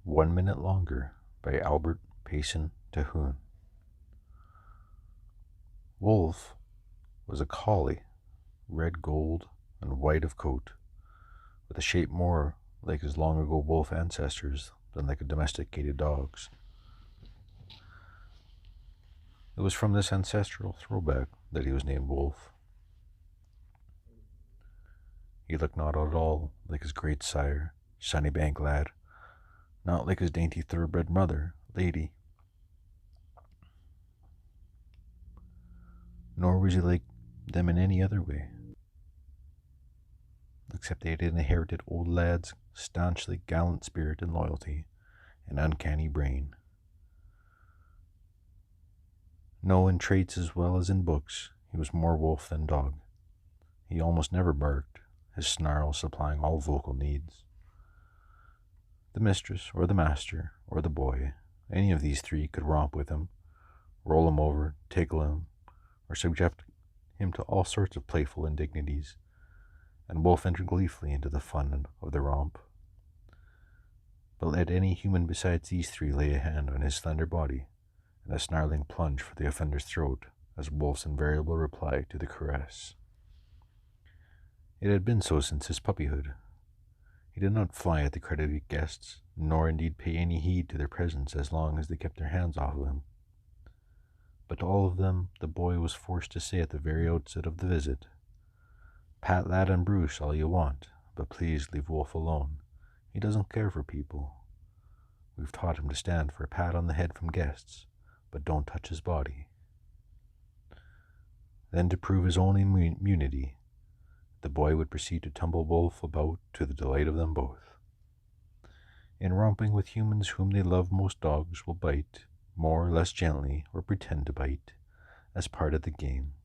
1 Minute Longer by Albert Payson Terhune. Wolf was a collie, red gold and white of coat, with a shape more like his long ago wolf ancestors than like a domesticated dog's. It was from this ancestral throwback that he was named Wolf. He looked not at all like his great sire, Sunnybank Lad, not like his dainty thoroughbred mother, Lady, nor was he like them in any other way, except they had inherited old lad's staunchly gallant spirit and loyalty and uncanny brain. No, in traits as well as in books, he was more wolf than dog. He almost never barked, his snarl supplying all vocal needs. The mistress, or the master, or the boy, any of these three could romp with him, roll him over, tickle him, or subject him to all sorts of playful indignities, and Wolf entered gleefully into the fun of the romp. But let any human besides these three lay a hand on his slender body, and a snarling plunge for the offender's throat as Wolf's invariable reply to the caress. It had been so since his puppyhood. He did not fly at the credited guests, nor indeed pay any heed to their presence as long as they kept their hands off of him. But to all of them the boy was forced to say at the very outset of the visit, "Pat Lad and Bruce all you want, but please leave Wolf alone. He doesn't care for people. We've taught him to stand for a pat on the head from guests, but don't touch his body." Then, to prove his own immunity, the boy would proceed to tumble Wolf about to the delight of them both. In romping with humans whom they love, most dogs will bite, more or less gently, or pretend to bite, as part of the game.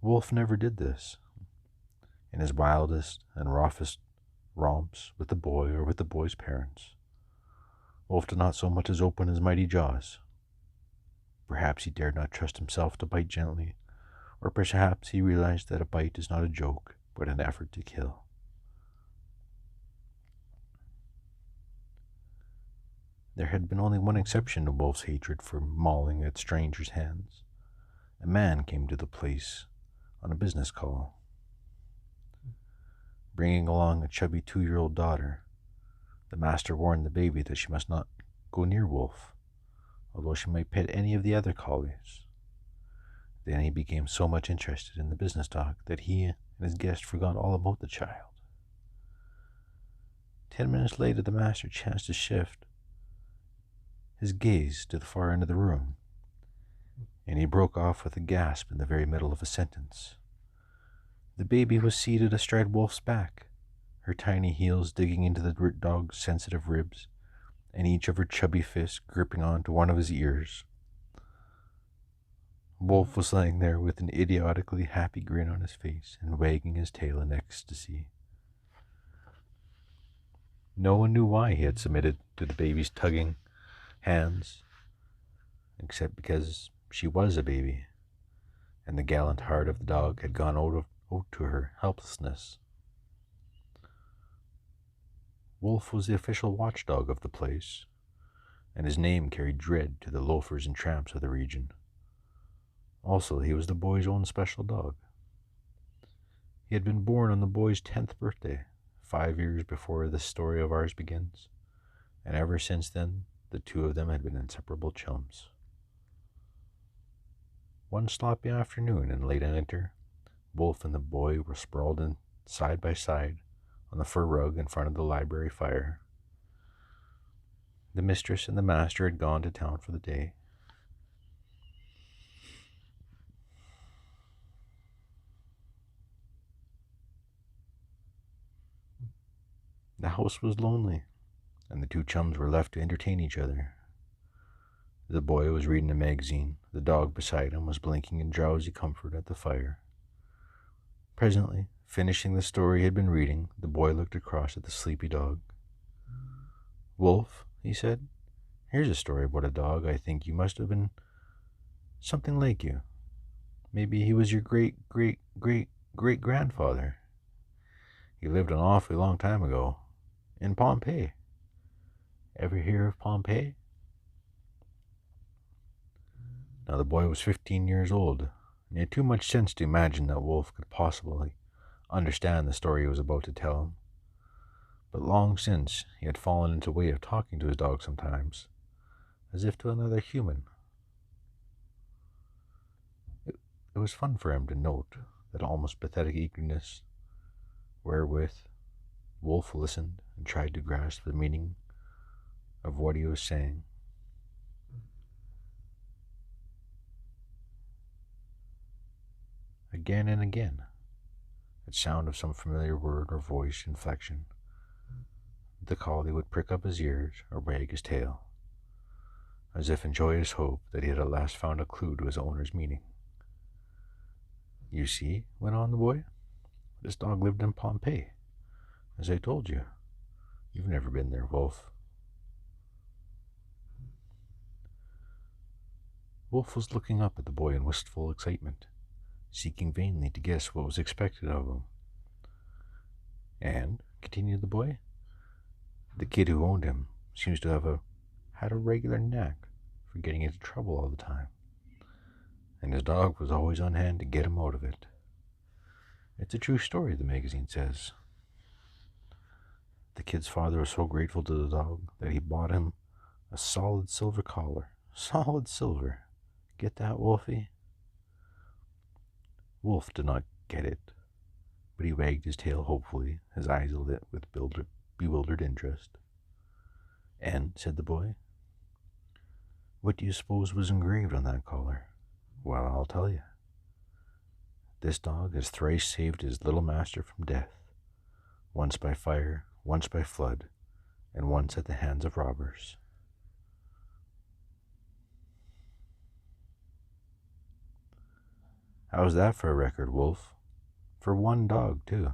Wolf never did this. In his wildest and roughest romps with the boy or with the boy's parents, Wolf did not so much as open his mighty jaws. Perhaps he dared not trust himself to bite gently, or perhaps he realized that a bite is not a joke, but an effort to kill. There had been only one exception to Wolf's hatred for mauling at strangers' hands. A man came to the place on a business call, bringing along a chubby 2-year-old daughter. The master warned the baby that she must not go near Wolf, although she might pet any of the other collies. Then he became so much interested in the business talk that he and his guest forgot all about the child. 10 minutes later the master chanced to shift his gaze to the far end of the room, and he broke off with a gasp in the very middle of a sentence. The baby was seated astride Wolf's back, her tiny heels digging into the dog's sensitive ribs, and each of her chubby fists gripping onto one of his ears. Wolf was lying there with an idiotically happy grin on his face and wagging his tail in ecstasy. No one knew why he had submitted to the baby's tugging hands, except because she was a baby, and the gallant heart of the dog had gone out to her helplessness. Wolf was the official watchdog of the place, and his name carried dread to the loafers and tramps of the region. Also, he was the boy's own special dog. He had been born on the boy's 10th birthday, 5 years before this story of ours begins, and ever since then, the two of them had been inseparable chums. One sloppy afternoon in late winter, Wolf and the boy were sprawled in side by side on the fur rug in front of the library fire. The mistress and the master had gone to town for the day. The house was lonely, and the two chums were left to entertain each other. The boy was reading a magazine. The dog beside him was blinking in drowsy comfort at the fire. Presently, finishing the story he had been reading, the boy looked across at the sleepy dog. "Wolf," he said, "here's a story about a dog I think you must have been something like you. Maybe he was your great-great-great-grandfather. He lived an awfully long time ago, in Pompeii. Ever hear of Pompeii? Now the boy was 15 years old, and he had too much sense to imagine that Wolf could possibly understand the story he was about to tell him. But long since he had fallen into a way of talking to his dog sometimes, as if to another human. It was fun for him to note that almost pathetic eagerness wherewith Wolf listened and tried to grasp the meaning of what he was saying. Again and again, at sound of some familiar word or voice inflection, the collie would prick up his ears or wag his tail, as if in joyous hope that he had at last found a clue to his owner's meaning. You see, went on the boy, this dog lived in Pompeii, as I told you. You've never been there, Wolf. Wolf was looking up at the boy in wistful excitement, seeking vainly to guess what was expected of him. And, continued the boy, the kid who owned him seems to have had a regular knack for getting into trouble all the time, and his dog was always on hand to get him out of it. It's a true story, the magazine says. The kid's father was so grateful to the dog that he bought him a solid silver collar. Solid silver. Get that, Wolfie? Wolf did not get it, but he wagged his tail hopefully, his eyes lit with bewildered interest. And, said the boy, what do you suppose was engraved on that collar? Well, I'll tell you. This dog has thrice saved his little master from death, once by fire, once by flood, and once at the hands of robbers. How's that for a record, Wolf? For one dog, too.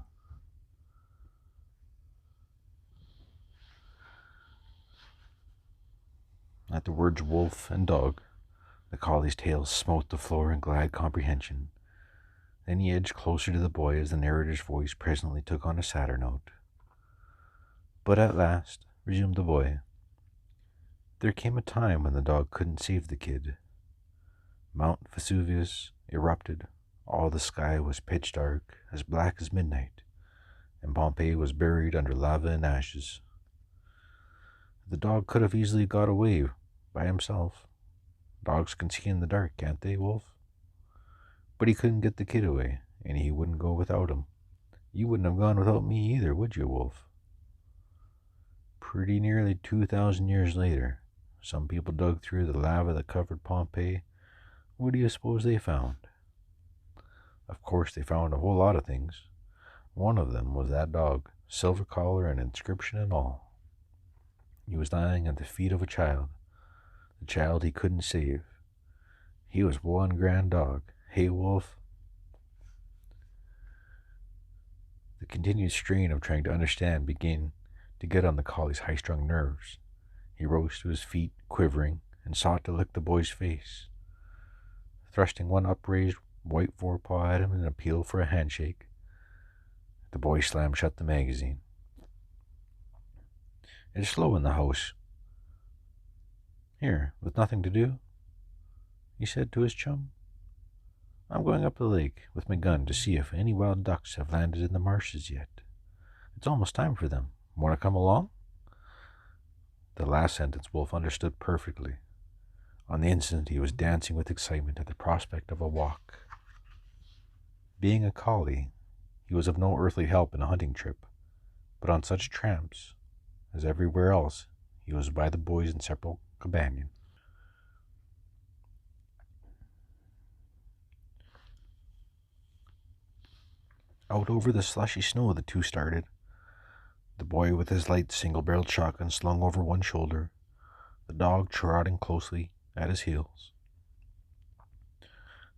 At the words wolf and dog, the collie's tail smote the floor in glad comprehension. Then he edged closer to the boy as the narrator's voice presently took on a sadder note. But at last, resumed the boy, there came a time when the dog couldn't save the kid. Mount Vesuvius erupted, all the sky was pitch dark, as black as midnight, and Pompeii was buried under lava and ashes. The dog could have easily got away by himself. Dogs can see in the dark, can't they, Wolf? But he couldn't get the kid away, and he wouldn't go without him. You wouldn't have gone without me either, would you, Wolf? Pretty nearly 2,000 years later, some people dug through the lava that covered Pompeii. What do you suppose they found? Of course, they found a whole lot of things. One of them was that dog, silver collar and inscription and all. He was lying at the feet of a child, the child he couldn't save. He was one grand dog. Hey, Wolf? The continued strain of trying to understand began to get on the collie's high-strung nerves. He rose to his feet, quivering, and sought to lick the boy's face. Thrusting one upraised white forepaw at him in an appeal for a handshake, the boy slammed shut the magazine. It's slow in the house. Here, with nothing to do, he said to his chum. I'm going up the lake with my gun to see if any wild ducks have landed in the marshes yet. It's almost time for them. Want to come along? The last sentence Wolf understood perfectly. On the instant he was dancing with excitement at the prospect of a walk. Being a collie, he was of no earthly help in a hunting trip, but on such tramps, as everywhere else, he was by the boy's inseparable companion. Out over the slushy snow the two started, the boy with his light single-barreled shotgun slung over one shoulder, the dog trotting closely at his heels.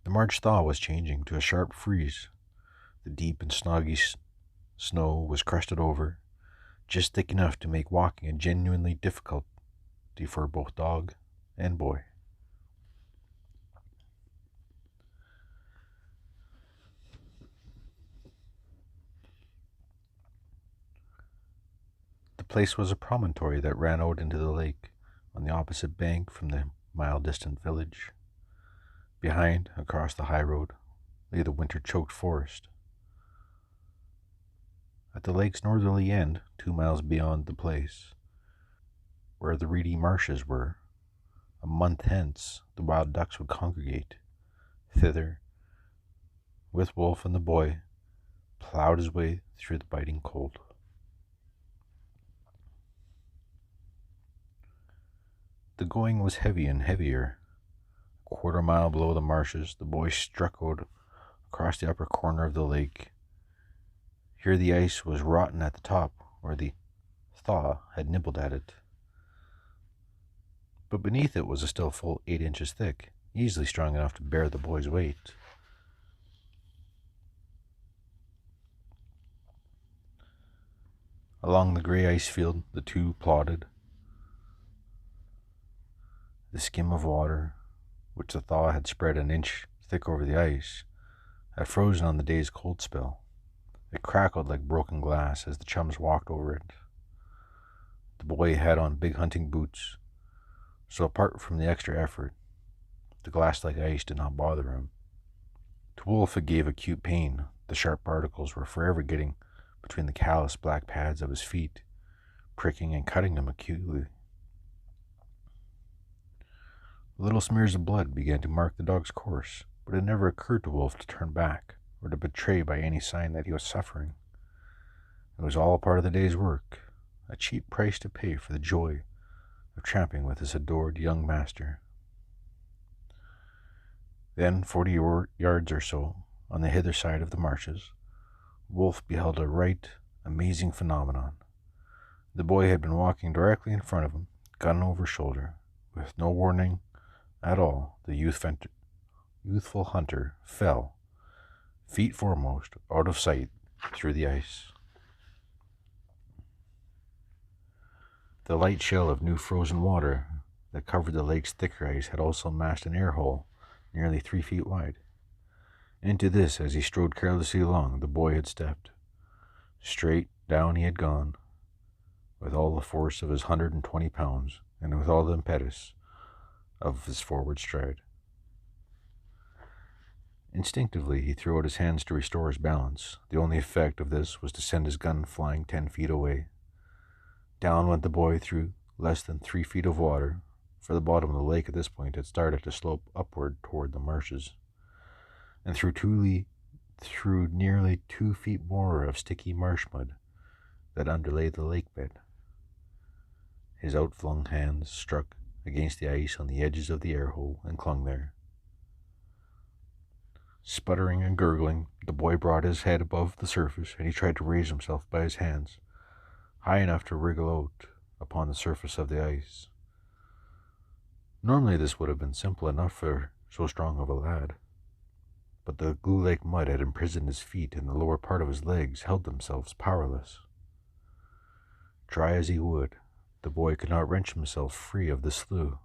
The March thaw was changing to a sharp freeze. The deep and snoggy snow was crusted over, just thick enough to make walking a genuinely difficulty for both dog and boy. The The place was a promontory that ran out into the lake on the opposite bank from the mile-distant village. Behind, across the high road, lay the winter-choked forest. At the lake's northerly end, 2 miles beyond the place, where the reedy marshes were, a month hence the wild ducks would congregate. Thither, with Wolf and the boy, plowed his way through the biting cold. The going was heavy and heavier. A quarter mile below the marshes, the boy struck out across the upper corner of the lake. Here the ice was rotten at the top, where the thaw had nibbled at it. But beneath it was a still full 8 inches thick, easily strong enough to bear the boy's weight. Along the gray ice field, the two plodded. The skim of water, which the thaw had spread an inch thick over the ice, had frozen on the day's cold spell. It crackled like broken glass as the chums walked over it. The boy had on big hunting boots, so apart from the extra effort, the glass-like ice did not bother him. To Wolf it gave acute pain. The sharp particles were forever getting between the callous black pads of his feet, pricking and cutting him acutely. Little smears of blood began to mark the dog's course, but it never occurred to Wolf to turn back or to betray by any sign that he was suffering. It was all part of the day's work, a cheap price to pay for the joy of tramping with his adored young master. Then, 40 yards or so, on the hither side of the marshes, Wolf beheld a right amazing phenomenon. The boy had been walking directly in front of him, gun over shoulder. With no warning at all, the youthful hunter fell, feet foremost, out of sight, through the ice. The light shell of new frozen water that covered the lake's thicker ice had also mashed an air hole nearly 3 feet wide. Into this, as he strode carelessly along, the boy had stepped. Straight down he had gone, with all the force of his 120 pounds, and with all the impetus of his forward stride. Instinctively, he threw out his hands to restore his balance. The only effect of this was to send his gun flying 10 feet away. Down went the boy through less than 3 feet of water, for the bottom of the lake at this point had started to slope upward toward the marshes, and through nearly 2 feet more of sticky marsh mud that underlay the lake bed. His outflung hands struck against the ice on the edges of the air hole and clung there. Sputtering and gurgling, the boy brought his head above the surface, and he tried to raise himself by his hands, high enough to wriggle out upon the surface of the ice. Normally this would have been simple enough for so strong of a lad, but the glue-like mud had imprisoned his feet, and the lower part of his legs held themselves powerless. Try as he would, the boy could not wrench himself free of the slough.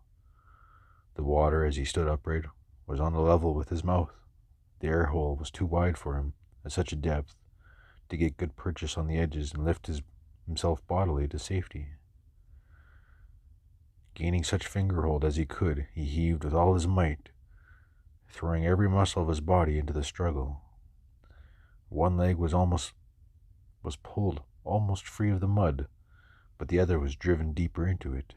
The water, as he stood upright, was on a level with his mouth. The air hole was too wide for him, at such a depth, to get good purchase on the edges and lift himself bodily to safety. Gaining such fingerhold as he could, he heaved with all his might, throwing every muscle of his body into the struggle. One leg was pulled almost free of the mud, but the other was driven deeper into it.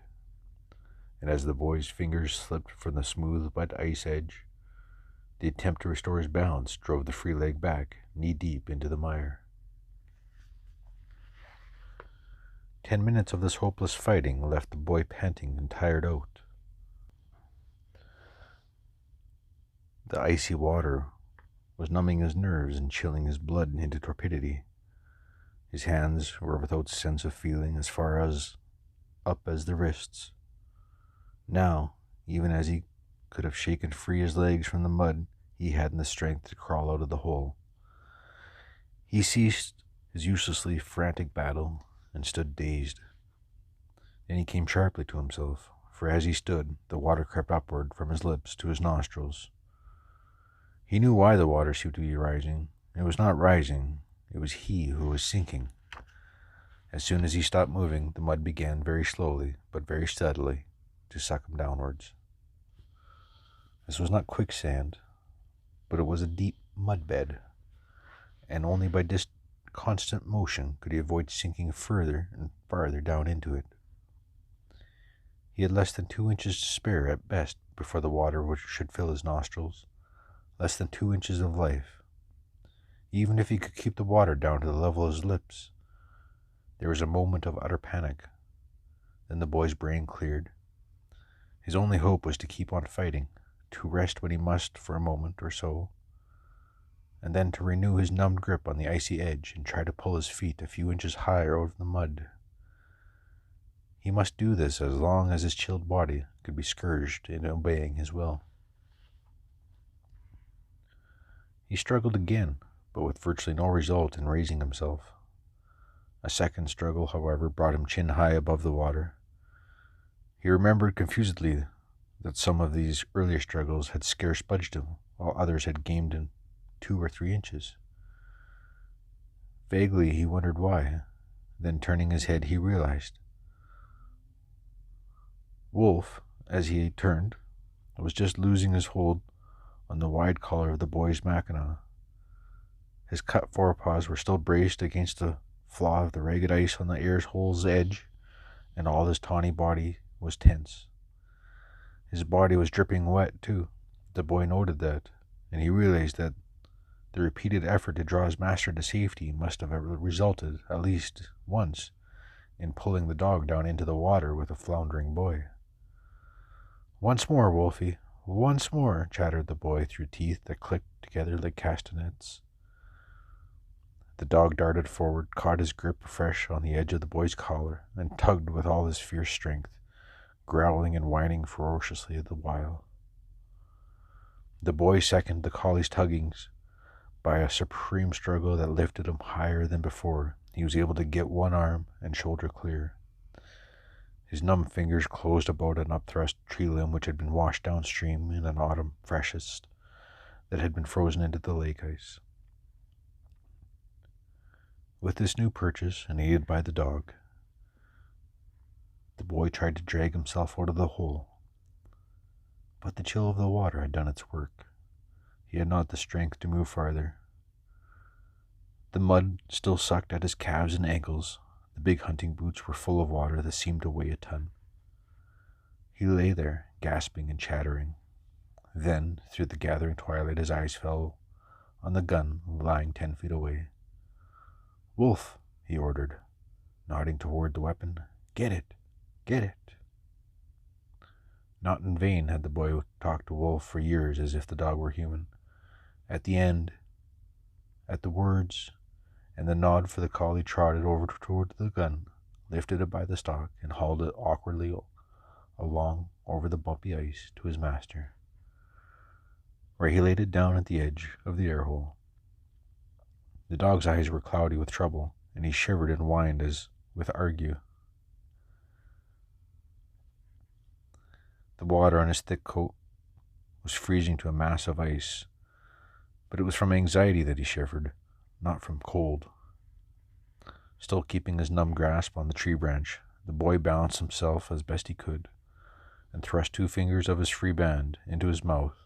And as the boy's fingers slipped from the smooth wet ice edge, the attempt to restore his balance drove the free leg back, knee-deep into the mire. 10 minutes of this hopeless fighting left the boy panting and tired out. The icy water was numbing his nerves and chilling his blood into torpidity. His hands were without sense of feeling as far up as the wrists. Now, even as he could have shaken free his legs from the mud, he hadn't the strength to crawl out of the hole. He ceased his uselessly frantic battle and stood dazed. Then he came sharply to himself, for as he stood, the water crept upward from his lips to his nostrils. He knew why the water seemed to be rising. It was not rising, it was he who was sinking. As soon as he stopped moving, the mud began very slowly, but very steadily, to suck him downwards. This was not quicksand, but it was a deep mud bed, and only by constant motion could he avoid sinking further and farther down into it. He had less than 2 inches to spare at best before the water should fill his nostrils, less than 2 inches of life. Even if he could keep the water down to the level of his lips. There was a moment of utter panic. Then the boy's brain cleared. His only hope was to keep on fighting, to rest when he must for a moment or so, and then to renew his numbed grip on the icy edge and try to pull his feet a few inches higher out of the mud. He must do this as long as his chilled body could be scourged in obeying his will. He struggled again, but with virtually no result in raising himself. A second struggle, however, brought him chin high above the water. He remembered confusedly that some of these earlier struggles had scarce budged him, while others had gained him 2 or 3 inches. Vaguely he wondered why. Then turning his head, he realized. Wolf, as he turned, was just losing his hold on the wide collar of the boy's mackinaw. His cut forepaws were still braced against the flaw of the ragged ice on the air hole's edge, and all his tawny body was tense. His body was dripping wet, too. The boy noted that, and he realized that the repeated effort to draw his master to safety must have resulted, at least once, in pulling the dog down into the water with a floundering boy. "Once more, Wolfie, once more," chattered the boy through teeth that clicked together like castanets. The dog darted forward, caught his grip afresh on the edge of the boy's collar, and tugged with all his fierce strength, growling and whining ferociously the while. The boy seconded the collie's tuggings. By a supreme struggle that lifted him higher than before, he was able to get one arm and shoulder clear. His numb fingers closed about an upthrust tree limb which had been washed downstream in an autumn freshest that had been frozen into the lake ice. With this new purchase, and aided by the dog, the boy tried to drag himself out of the hole. But the chill of the water had done its work. He had not the strength to move farther. The mud still sucked at his calves and ankles. The big hunting boots were full of water that seemed to weigh a ton. He lay there, gasping and chattering. Then, through the gathering twilight, his eyes fell on the gun lying 10 feet away. "Wolf," he ordered, nodding toward the weapon. "Get it! Get it!" Not in vain had the boy talked to Wolf for years as if the dog were human. At the end, at the words and the nod for the collie trotted over toward the gun, lifted it by the stock, and hauled it awkwardly along over the bumpy ice to his master, where he laid it down at the edge of the air hole. The dog's eyes were cloudy with trouble, and he shivered and whined as with ague. The water on his thick coat was freezing to a mass of ice, but it was from anxiety that he shivered, not from cold. Still keeping his numb grasp on the tree branch, the boy balanced himself as best he could, and thrust 2 fingers of his free band into his mouth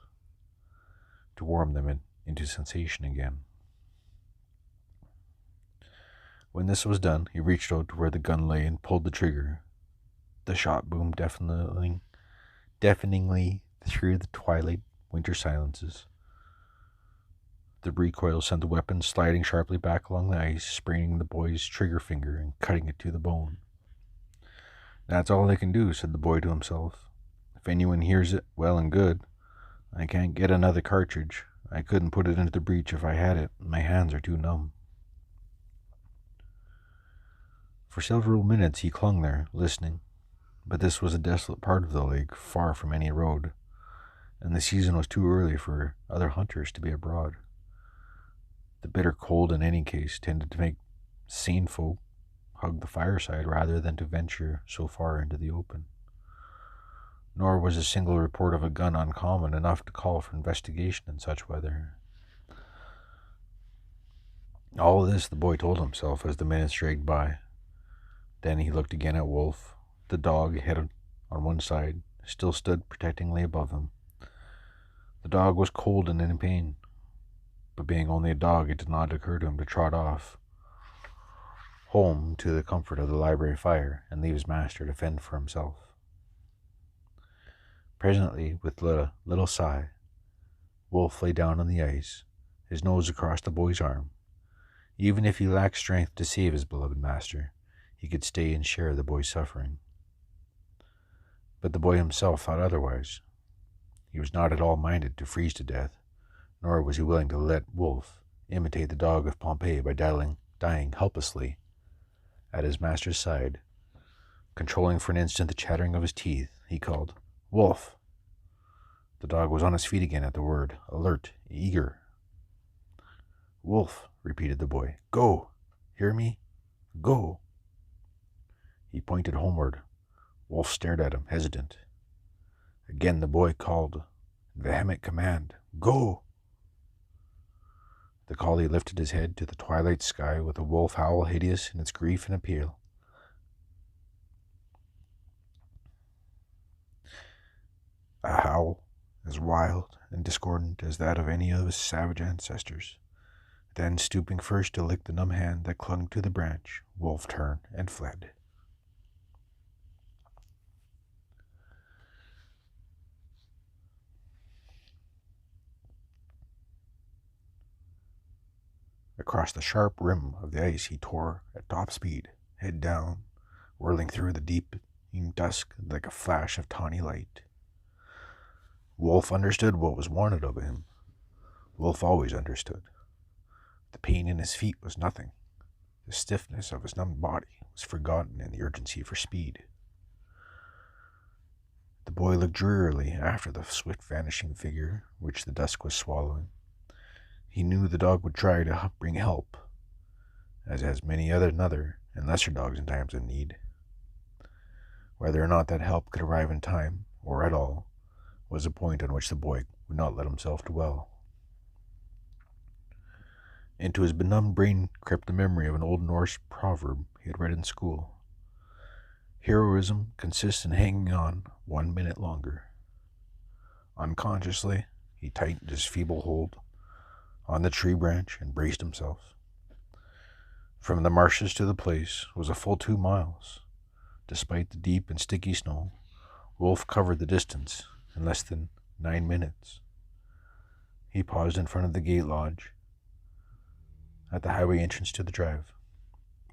to warm them into sensation again. When this was done, he reached out to where the gun lay and pulled the trigger. The shot boomed deafeningly through the twilight winter silences. The recoil sent the weapon sliding sharply back along the ice, spraining the boy's trigger finger and cutting it to the bone. "That's all they can do," said the boy to himself. "If anyone hears it, well and good. I can't get another cartridge. I couldn't put it into the breech if I had it. My hands are too numb." For several minutes he clung there, listening, but this was a desolate part of the lake, far from any road, and the season was too early for other hunters to be abroad. The bitter cold, in any case, tended to make sane folk hug the fireside rather than to venture so far into the open. Nor was a single report of a gun uncommon enough to call for investigation in such weather. All this the boy told himself as the minutes dragged by. Then he looked again at Wolf. The dog, head on one side, still stood protectingly above him. The dog was cold and in pain, but being only a dog, it did not occur to him to trot off home to the comfort of the library fire and leave his master to fend for himself. Presently, with a little sigh, Wolf lay down on the ice, his nose across the boy's arm. Even if he lacked strength to save his beloved master, he could stay and share the boy's suffering. But the boy himself thought otherwise. He was not at all minded to freeze to death, nor was he willing to let Wolf imitate the dog of Pompeii by dying helplessly at his master's side. Controlling for an instant the chattering of his teeth, he called, "Wolf!" The dog was on his feet again at the word, alert, eager. "Wolf," repeated the boy. "Go! Hear me? Go!" He pointed homeward. Wolf stared at him, hesitant. Again the boy called, vehement command, "Go!" The collie lifted his head to the twilight sky with a wolf howl hideous in its grief and appeal. A howl as wild and discordant as that of any of his savage ancestors. Then, stooping first to lick the numb hand that clung to the branch, Wolf turned and fled. Across the sharp rim of the ice he tore at top speed, head down, whirling through the deepening dusk like a flash of tawny light. Wolf understood what was wanted of him. Wolf always understood. The pain in his feet was nothing. The stiffness of his numbed body was forgotten in the urgency for speed. The boy looked drearily after the swift vanishing figure which the dusk was swallowing. He knew the dog would try to bring help, as has many another and lesser dogs in times of need. Whether or not that help could arrive in time, or at all, was a point on which the boy would not let himself dwell. Into his benumbed brain crept the memory of an old Norse proverb he had read in school. Heroism consists in hanging on 1 minute longer. Unconsciously, he tightened his feeble hold on the tree branch and braced himself. From the marshes to the place was a full 2 miles. Despite the deep and sticky snow, Wolf covered the distance in less than 9 minutes. He paused in front of the gate lodge at the highway entrance to the drive,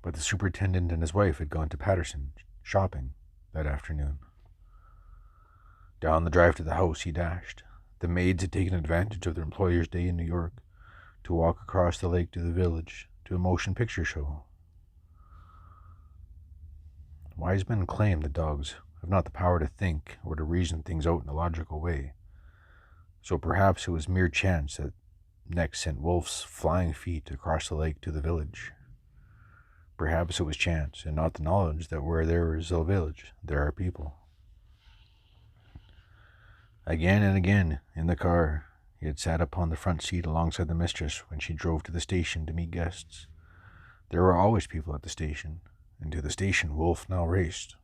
but the superintendent and his wife had gone to Patterson shopping that afternoon. Down the drive to the house he dashed. The maids had taken advantage of their employer's day in New York to walk across the lake to the village to a motion picture show. Wise men claim that dogs have not the power to think or to reason things out in a logical way, so perhaps it was mere chance that next sent Wolf's flying feet across the lake to the village. Perhaps it was chance, and not the knowledge that where there is a village, there are people. Again and again, in the car, he had sat upon the front seat alongside the mistress when she drove to the station to meet guests. There were always people at the station, and to the station Wolf now raced.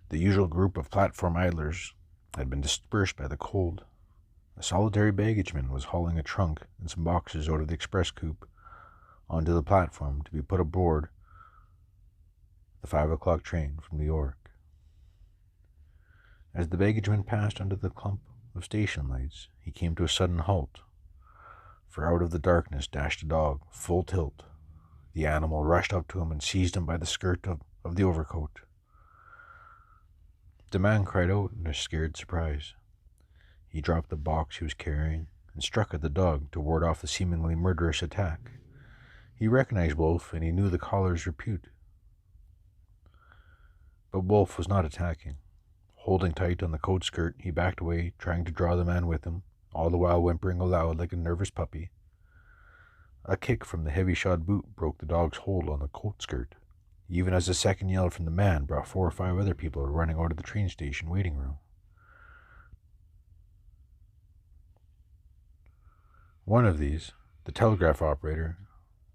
The usual group of platform idlers had been dispersed by the cold. A solitary baggageman was hauling a trunk and some boxes out of the express coupe onto the platform to be put aboard the 5 o'clock train from New York. As the baggageman passed under the clump of station lights, he came to a sudden halt, for out of the darkness dashed a dog, full tilt. The animal rushed up to him and seized him by the skirt of the overcoat. The man cried out in a scared surprise. He dropped the box he was carrying and struck at the dog to ward off the seemingly murderous attack. He recognized Wolf, and he knew the collar's repute. But Wolf was not attacking. Holding tight on the coat skirt, he backed away, trying to draw the man with him, all the while whimpering aloud like a nervous puppy. A kick from the heavy-shod boot broke the dog's hold on the coat skirt, even as a second yell from the man brought 4 or 5 other people running out of the train station waiting room. One of these, the telegraph operator,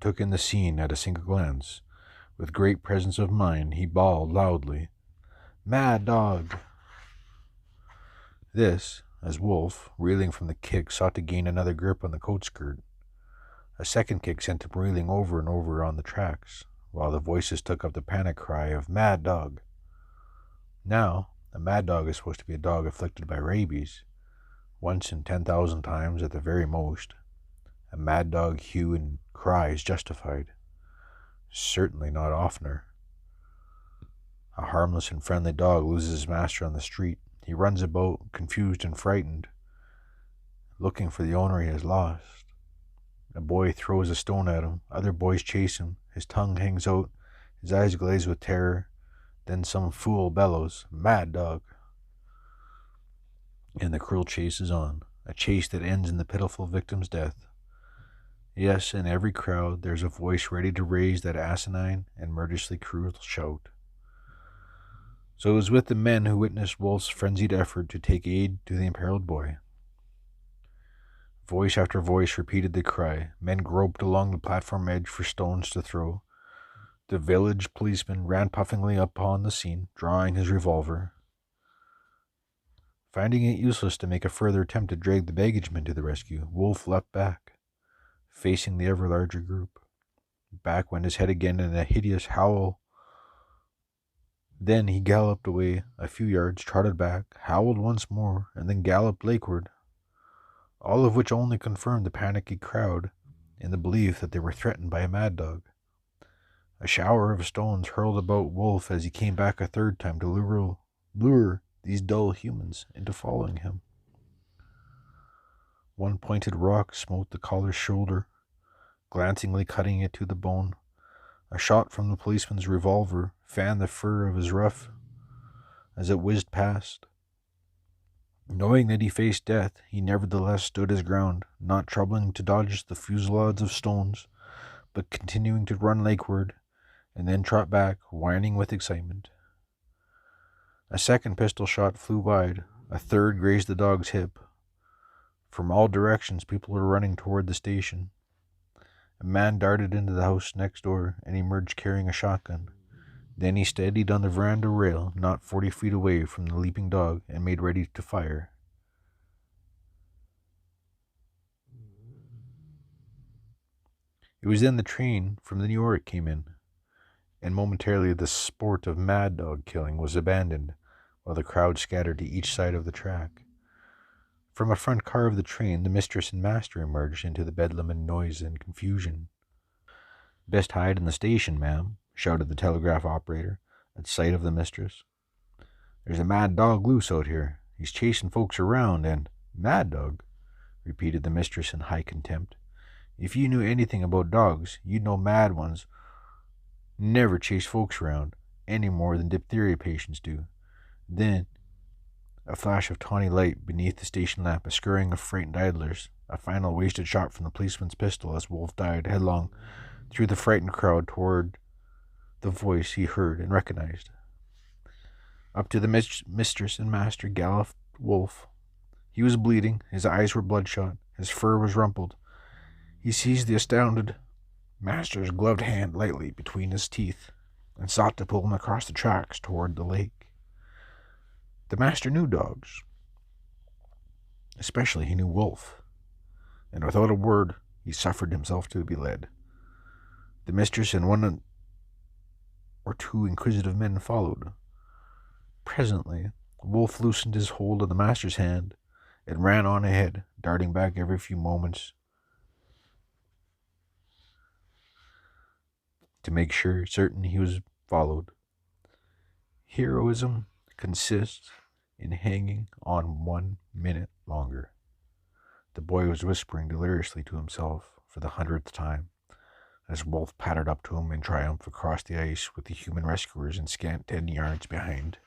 took in the scene at a single glance With great presence of mind, he bawled loudly, "Mad Dog!" This, as Wolf, reeling from the kick, sought to gain another grip on the coat skirt. A second kick sent him reeling over and over on the tracks, while the voices took up the panic cry of "Mad Dog!" Now, a mad dog is supposed to be a dog afflicted by rabies. Once in 10,000 times at the very most, a mad dog hue and cry is justified. Certainly not oftener. A harmless and friendly dog loses his master on the street. He runs about, confused and frightened, looking for the owner he has lost. A boy throws a stone at him. Other boys chase him. His tongue hangs out. His eyes glaze with terror. Then some fool bellows, "Mad Dog!" And the cruel chase is on. A chase that ends in the pitiful victim's death. Yes, in every crowd there's a voice ready to raise that asinine and murderously cruel shout. So it was with the men who witnessed Wolf's frenzied effort to take aid to the imperiled boy. Voice after voice repeated the cry. Men groped along the platform edge for stones to throw. The village policeman ran puffingly upon the scene, drawing his revolver. Finding it useless to make a further attempt to drag the baggageman to the rescue, Wolf leapt back, facing the ever larger group. Back went his head again in a hideous howl. Then he galloped away a few yards, trotted back, howled once more, and then galloped lakeward, all of which only confirmed the panicky crowd in the belief that they were threatened by a mad dog. A shower of stones hurled about Wolf as he came back a third time to lure these dull humans into following him. One pointed rock smote the collar's shoulder, glancingly cutting it to the bone. A shot from the policeman's revolver fanned the fur of his ruff as it whizzed past. Knowing that he faced death, he nevertheless stood his ground, not troubling to dodge the fusillades of stones, but continuing to run lakeward, and then trot back, whining with excitement. A second pistol shot flew wide. A third grazed the dog's hip. From all directions, people were running toward the station. A man darted into the house next door and emerged carrying a shotgun. Then he steadied on the veranda rail, not 40 feet away from the leaping dog, and made ready to fire. It was then the train from New York came in, and momentarily the sport of mad dog killing was abandoned, while the crowd scattered to each side of the track. From a front car of the train, the mistress and master emerged into the bedlam and noise and confusion. "Best hide in the station, ma'am," shouted the telegraph operator at sight of the mistress. "There's a mad dog loose out here. He's chasing folks around, and—" "Mad dog?" repeated the mistress in high contempt. "If you knew anything about dogs, you'd know mad ones never chase folks around, any more than diphtheria patients do." Then, a flash of tawny light beneath the station lamp, a scurrying of frightened idlers, a final wasted shot from the policeman's pistol as Wolf dived headlong through the frightened crowd toward the voice he heard and recognized. Up to the mistress and master galloped Wolf. He was bleeding, his eyes were bloodshot, his fur was rumpled. He seized the astounded master's gloved hand lightly between his teeth and sought to pull him across the tracks toward the lake. The master knew dogs. Especially he knew Wolf, and without a word he suffered himself to be led. The mistress and one or two inquisitive men followed. Presently, Wolf loosened his hold of the master's hand and ran on ahead, darting back every few moments to make certain he was followed. Heroism consists in hanging on 1 minute longer. The boy was whispering deliriously to himself for the 100th time, as Wolf pattered up to him in triumph across the ice with the human rescuers in scant 10 yards behind.